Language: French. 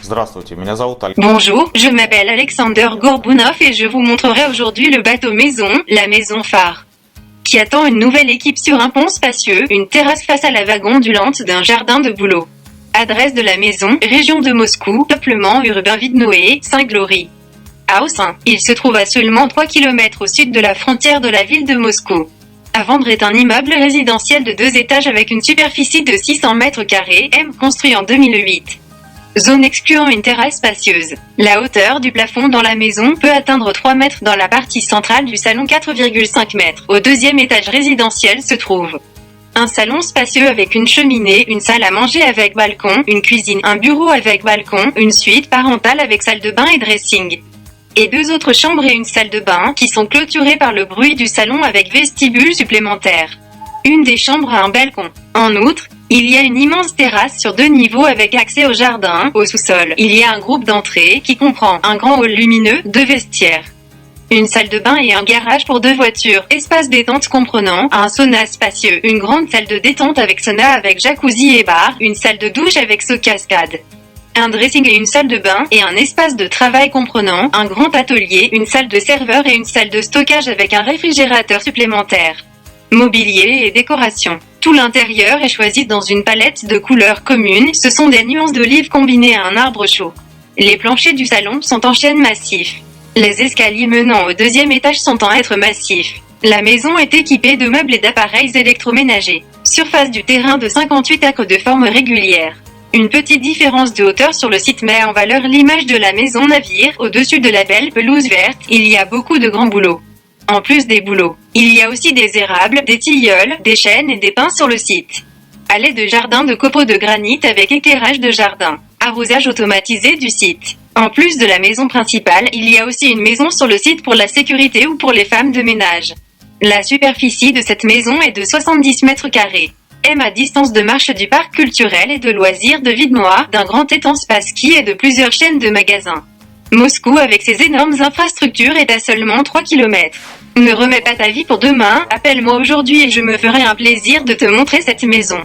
Здравствуйте, меня зовут Александр. Bonjour, je m'appelle Alexander Gorbounov et je vous montrerai aujourd'hui le bateau maison, la maison phare, qui attend une nouvelle équipe sur un pont spacieux, une terrasse face à la vague ondulante d'un jardin de bouleaux. Adresse de la maison, région de Moscou, peuplement urbain Vidnoé, Saint-Glory. House 1. Il se trouve à seulement 3 km au sud de la frontière de la ville de Moscou. À vendre est un immeuble résidentiel de 2 étages avec une superficie de 600 mètres carrés, construit en 2008. Zone excluant une terrasse spacieuse. La hauteur du plafond dans la maison peut atteindre 3 mètres dans la partie centrale du salon, 4,5 mètres. Au 2e étage résidentiel se trouve un salon spacieux avec une cheminée, une salle à manger avec balcon, une cuisine, un bureau avec balcon, une suite parentale avec salle de bain et dressing. Et 2 autres chambres et une salle de bain qui sont clôturées par le bruit du salon avec vestibule supplémentaire. Une des chambres a un balcon. En outre, il y a une immense terrasse sur 2 niveaux avec accès au jardin. Au sous-sol, il y a un groupe d'entrée qui comprend un grand hall lumineux, 2 vestiaires, une salle de bain et un garage pour 2 voitures. Espace détente comprenant un sauna spacieux, une grande salle de détente avec sauna avec jacuzzi et bar, une salle de douche avec saut cascade, un dressing et une salle de bain, et un espace de travail comprenant un grand atelier, une salle de serveur et une salle de stockage avec un réfrigérateur supplémentaire. Mobilier et décoration. Tout l'intérieur est choisi dans une palette de couleurs communes, ce sont des nuances d'olive combinées à un arbre chaud. Les planchers du salon sont en chêne massif. Les escaliers menant au 2e étage sont en hêtre massif. La maison est équipée de meubles et d'appareils électroménagers. Surface du terrain de 58 acres de forme régulière. Une petite différence de hauteur sur le site met en valeur l'image de la maison navire. Au-dessus de la belle pelouse verte, il y a beaucoup de grands bouleaux. En plus des bouleaux, il y a aussi des érables, des tilleuls, des chênes et des pins sur le site. Allée de jardin de copeaux de granit avec éclairage de jardin. Arrosage automatisé du site. En plus de la maison principale, il y a aussi une maison sur le site pour la sécurité ou pour les femmes de ménage. La superficie de cette maison est de 70 mètres carrés. À distance de marche du parc culturel et de loisirs de Vidnoé, d'un grand étang spa-ski et de plusieurs chaînes de magasins. Moscou avec ses énormes infrastructures est à seulement 3 km. Ne remets pas ta vie pour demain, appelle-moi aujourd'hui et je me ferai un plaisir de te montrer cette maison.